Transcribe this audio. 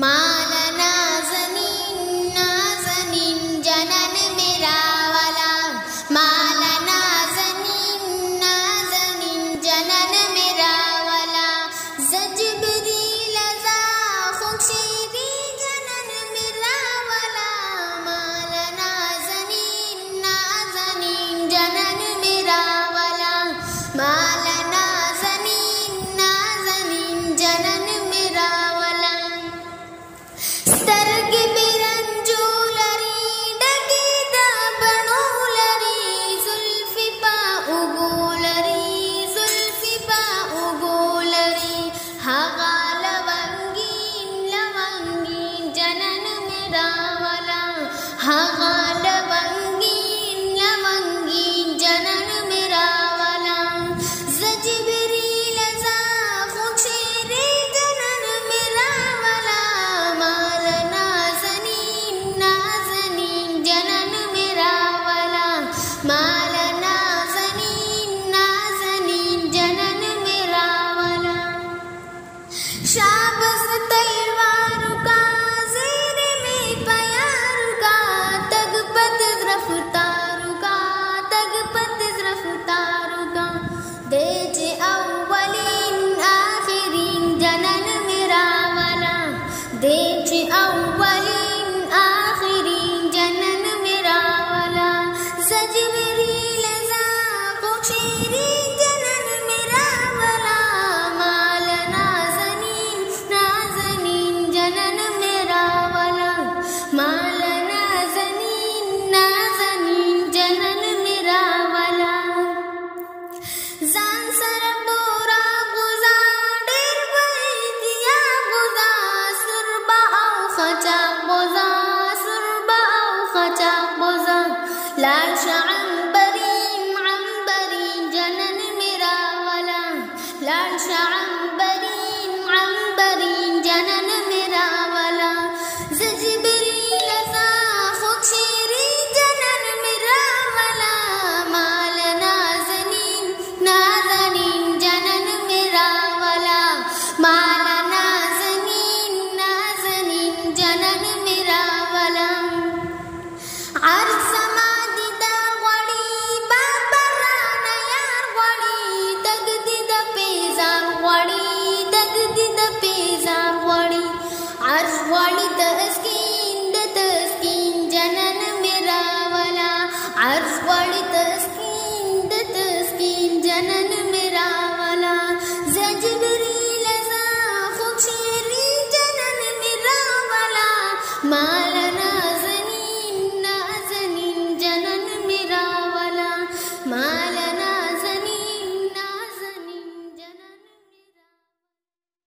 माला नाज़नीन नाज़नीन जनन मेरा वाला, माला नाज़नीन नाज़नीन जनन मेरा वाला, ज़जबरील ज़ा खुशीरी जनन मेरा वाला, माला नाज़नीन नाज़नीन जनन मेरा वाला, माला नाज़नीन नाज़नीन जनन मेरा वाला। स्तर्ग बिरंजूलरी डगीदा बनूलरी, जुल्फी पा उगूलरी, हागा लवंगीन लवंगीन जनन मेरा वाला, हागा लवंगीन लवंगीन जनन मेरा वाला, ज़जबरील ज़ा खुशीरी जनन मेरा वाला, माला नाज़नीन नाज़नीन जनन मेरा वाला, माला नाज़नीन नाज़नीन जनन मेरा वाला। शाबस तलवार का ज़ेरे में प्यार का, तगपत रफ्तार का, तगपत रफ्तार का, देजे अव्वलीन आखिरीन जनन मेरा वाला, देजे अव्वलीन आखिरीन जनन मेरा वाला, ज़जबरील ज़ा खुशीरी जनन मेरा वाला, माला नाज़नीन नाज़नीन जनन मेरा वाला, माला नाज़नीन नाज़नीन जनन मेरा वाला। जान सर बोरा गुजा डेर बैदिया गुजा, सुरबा औ खचा गुजा, सुरबा औ खचा गुजा, लाशा अंबरीन अंबरीन जनन मेरा वाला, लाशा अंबरीन अंबरीन जनन मेरा वाला, ज़जबरील ज़ा खुशीरी जनन मेरा वाला, माला नाज़नीन नाज़नीन जनन मेरा वाला, माला नाज़नीन नाज़नीन जनन मेरा वाला। अर्ज़ समादिदा ग़ड़ी बाबराना यार ग़ड़ी, तगदीदा पेज़ार ग़ड़ी, तगदीदा पेज़ार ग़ड़ी, अर्ज़ ग़ड़ी तस्कीन द तस्कीन जनन मेरा वाला, अर्ज़ ग़ड़ी तस्कीन द तस्कीन जनन मेरा वाला, ज़जबरील ज़ा खुशीरी जनन मेरा वाला, माला नाज़नीन